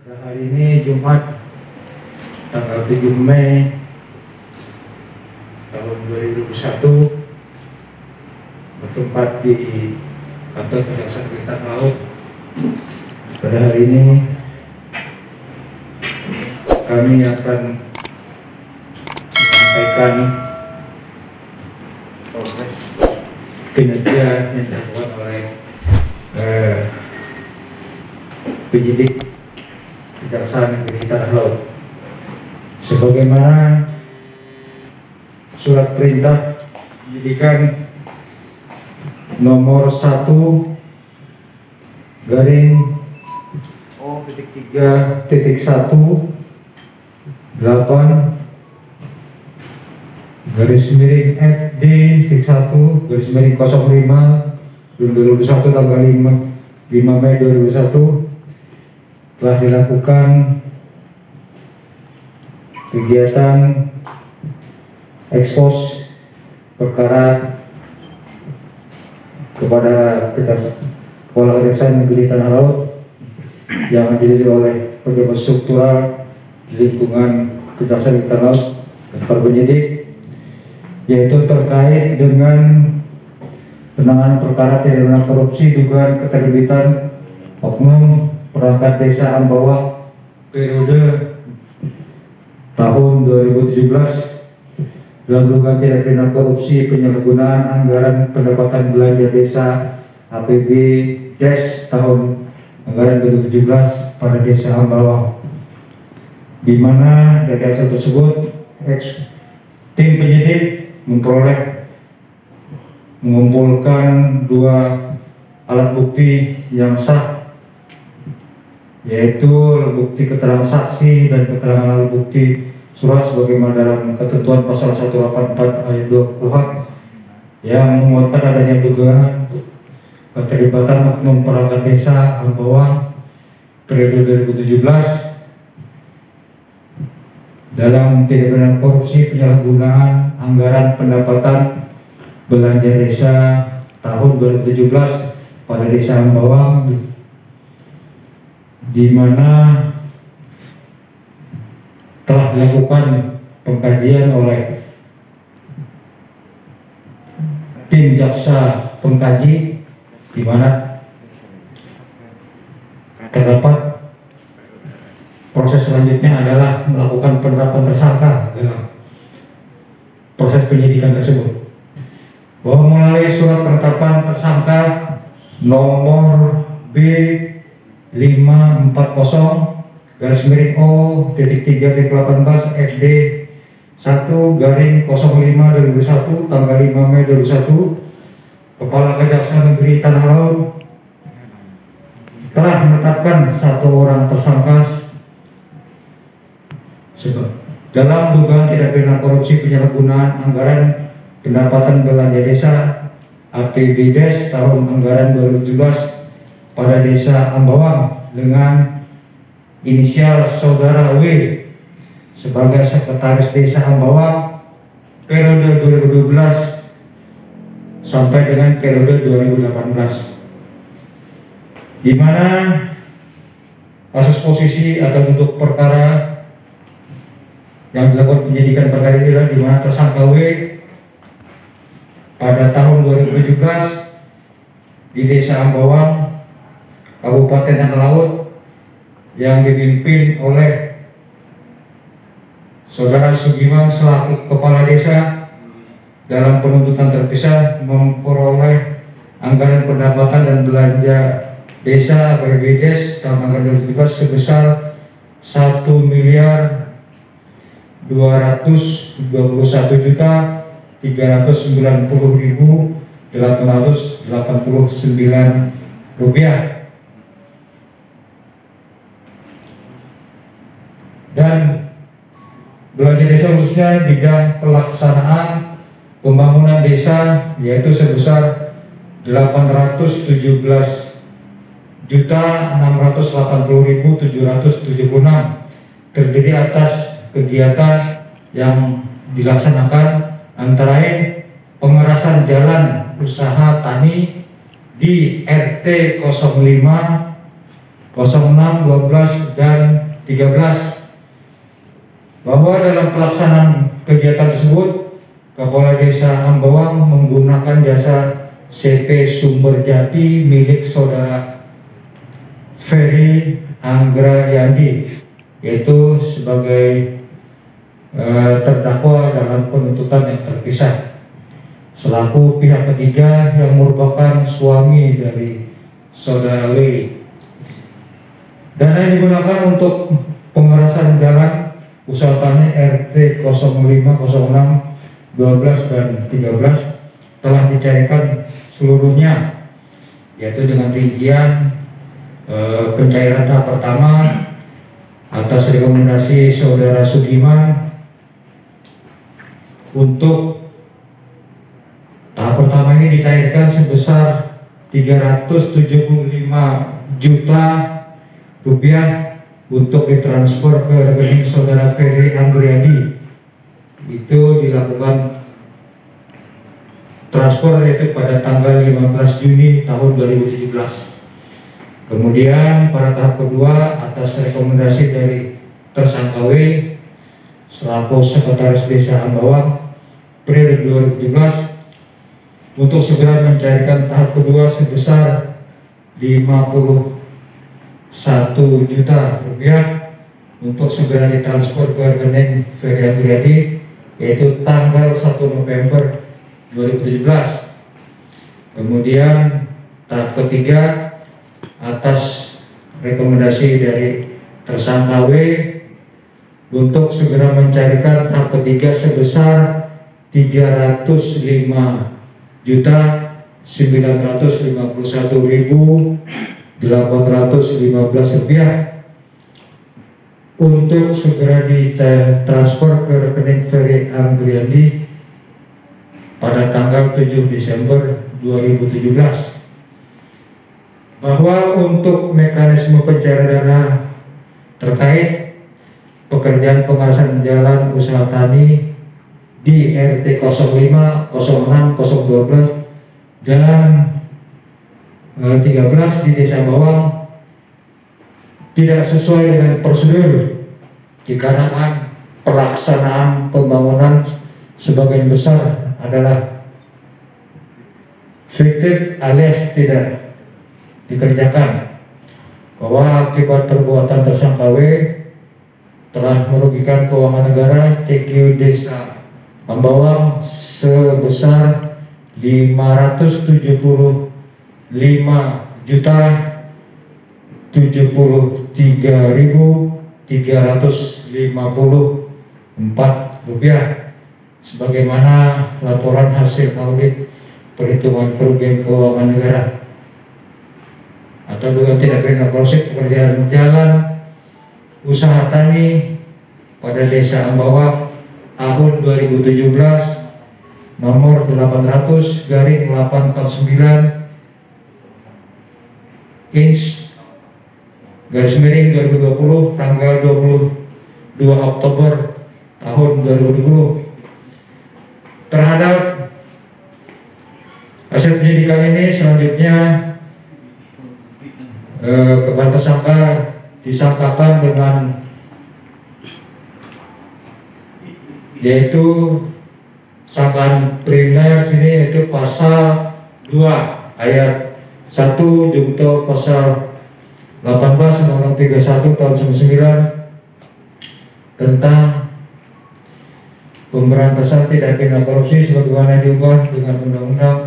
Pada hari ini Jumat tanggal 7 Mei tahun 2021 bertempat di kantor Kejaksaan Tingkat Laut. Pada hari ini kami akan menyampaikan proses kinerja yang dilakukan oleh penyidik Kejaksaan Negeri Tanah Laut sebagaimana surat perintah penyidikan nomor 1 garing O.3.1 8 garis miring FD 1 garis miring 05 2021 tanggal 5 Mei 2021 telah dilakukan kegiatan ekspos perkara kepada Kepala Kejaksaan Negeri Tanah Laut yang didiri oleh pejabat struktural di lingkungan Kejaksaan Negeri Tanah Laut dan para penyidik, yaitu terkait dengan penanganan perkara tindak pidana korupsi dugaan keterlibatan oknum perangkat desa Ambawang periode tahun 2017 dalam dugaan tindak pidana korupsi penyalahgunaan anggaran pendapatan belanja desa APB Des tahun anggaran 2017 pada desa Ambawang, di mana dari hasil tersebut tim penyidik mengumpulkan 2 alat bukti yang sah, yaitu bukti keterangan saksi dan keterangan alat bukti surat sebagaimana dalam ketentuan pasal 184 ayat 2 KUHP yang menguatkan adanya dugaan keterlibatan oknum perangkat desa Ambawang periode 2017 dalam tindak pidana korupsi penyalahgunaan anggaran pendapatan belanja desa tahun 2017 pada desa Ambawang, di mana telah dilakukan pengkajian oleh tim jaksa pengkaji, di mana terdapat proses selanjutnya adalah melakukan penetapan tersangka dalam proses penyidikan tersebut, bahwa melalui surat penetapan tersangka nomor B540 garis miring O.3.18 FD 1 garing 05 2021 tanggal 5 Mei 2021, Kepala Kejaksaan Negeri Tanah Laut telah menetapkan 1 orang tersangka dalam dugaan tindak pidana korupsi penyalahgunaan anggaran pendapatan belanja desa APB Des tahun anggaran 2017 pada desa Ambawang dengan inisial saudara W sebagai sekretaris desa Ambawang periode 2012 sampai dengan periode 2018, di mana kasus posisi atau duduk perkara yang dilakukan penyidikan perkara ini adalah di mana tersangka W pada tahun 2017 di desa Ambawang Kabupaten Tanah Laut yang dipimpin oleh Saudara Sugiman selaku kepala desa dalam penuntutan terpisah memperoleh anggaran pendapatan dan belanja desa APB Des tahun anggaran 2017 sebesar 1.291.390.889 rupiah, dan belanja desa khususnya bidang pelaksanaan pembangunan desa yaitu sebesar 817.680.776 terdiri atas kegiatan yang dilaksanakan antara lain pengerasan jalan usaha tani di RT 05 06, 12, dan 13 bahwa dalam pelaksanaan kegiatan tersebut Kapolda Desa Ambawang menggunakan jasa CP Sumberjati milik saudara Ferry Anggrayandi, yaitu sebagai terdakwa dalam penuntutan yang terpisah, selaku pihak ketiga yang merupakan suami dari saudara W. Dana yang digunakan untuk pengerasan jalan usaha tani RT 05, 06, 12, dan 13 telah dicairkan seluruhnya, yaitu dengan rincian pencairan tahap pertama atas rekomendasi saudara Sugiman. Untuk tahap pertama ini dicairkan sebesar 375 juta rupiah untuk ditransfer ke rekening saudara Ferry Anggrayandi. Itu dilakukan transfer yaitu pada tanggal 15 Juni tahun 2017. Kemudian pada tahap kedua atas rekomendasi dari tersangka W selaku Sekretaris Desa Ambawang periode 2017 untuk segera mencairkan tahap kedua sebesar 51 juta rupiah untuk segera ditransfer ke rekening Ferry Anggrayandi, yaitu tanggal 1 November 2017. Kemudian tahap ketiga atas rekomendasi dari tersangka W untuk segera mencairkan tahap ketiga sebesar 305.951.815 rupiah untuk segera ditransfer ke rekening Ferry Anggrayandi pada tanggal 7 Desember 2017. Bahwa untuk mekanisme pencairan dana terkait pekerjaan pengerasan jalan usaha tani di RT 05, 06, 012 dan 13 di Desa Ambawang tidak sesuai dengan prosedur, dikarenakan pelaksanaan pembangunan sebagian besar adalah fiktif alias tidak dikerjakan, bahwa akibat perbuatan tersangka W telah merugikan keuangan negara CQ Desa Ambawang sebesar 573.354 rupiah sebagaimana laporan hasil audit perhitungan kerugian keuangan negara atau dugaan tindak pidana korupsi pekerjaan jalan usaha tani pada Desa Ambawang tahun 2017 nomor 800/849/2020 tanggal 22 Oktober tahun 2020 terhadap hasil penyidikan ini. Selanjutnya kepada tersangka disangkakan dengan yaitu sangkaan primer sini yaitu pasal 2 ayat 1 junto pasal 18 Undang-Undang 31 tahun 1999 tentang pemberantasan tindak pidana korupsi sebagaimana diubah dengan Undang-Undang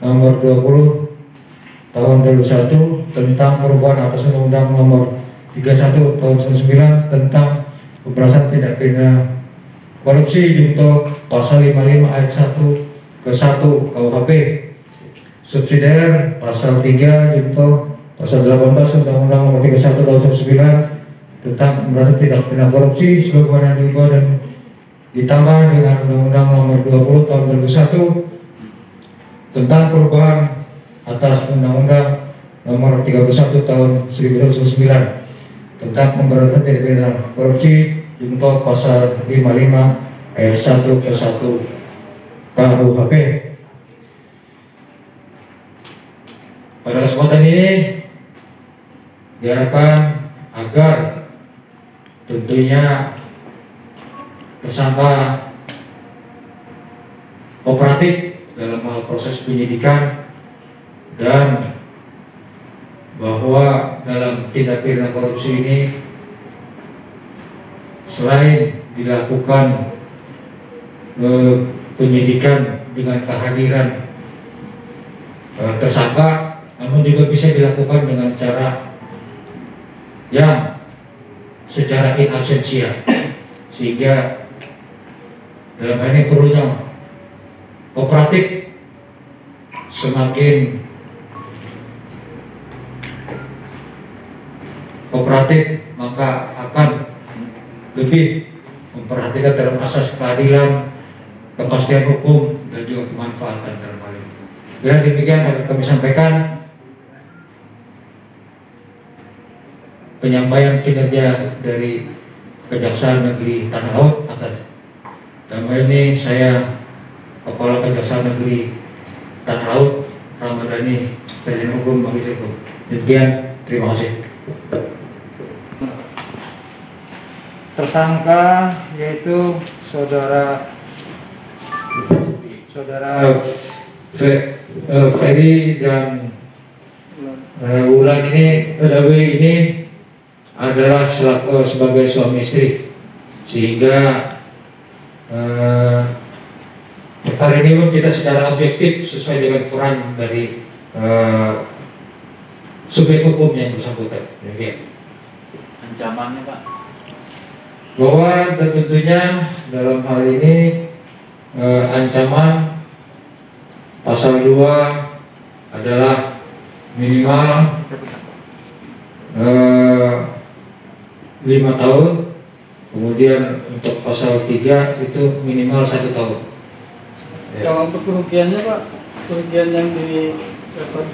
nomor 20 tahun 2001 tentang perubahan atas Undang-Undang nomor 31 tahun 1999 tentang pemberantasan tindak pidana korupsi junto pasal 55 ayat 1 ke 1 KUHP subsidiar pasal 3 junto pasal 18 Undang-Undang nomor 31 tahun 1999 tentang pemberantasan tindak pidana korupsi sebagaimana diubah dan ditambah dengan Undang-Undang nomor 20 tahun 2001 tentang perubahan atas Undang-Undang nomor 31 tahun 1999 tentang pemberantasan tindak pidana korupsi junto pasal 55 ayat 1 ke 1 KUHP. Pada kesempatan ini diharapkan agar tentunya tersangka kooperatif dalam hal proses penyidikan, dan bahwa dalam tindak pidana korupsi ini selain dilakukan penyidikan dengan kehadiran tersangka, namun juga bisa dilakukan dengan cara yang secara in absentia, sehingga dalam hal ini perlunya kooperatif semakin kooperatif maka akan lebih memperhatikan dalam asas keadilan, kepastian hukum, dan juga kemanfaatan dalam hal ini. Dan demikian dapat kami sampaikan penyampaian kinerja dari Kejaksaan Negeri Tanah Laut atas. Dalam hal ini saya Kepala Kejaksaan Negeri Tanah Laut Ramadhani, Presiden Hukum Magistri Hukum. Demikian, terima kasih. Tersangka yaitu saudara Ferry dan Wulan ini, ini adalah sebagai suami istri, sehingga perkara ini pun kita secara objektif sesuai dengan peran dari subjek hukum yang bersangkutan. Ancamannya Pak? Bahwa tentunya dalam hal ini ancaman pasal 2 adalah minimal 5 tahun, kemudian untuk pasal 3 itu minimal 1 tahun. Kalau untuk kerugiannya Pak, kerugian yang didapat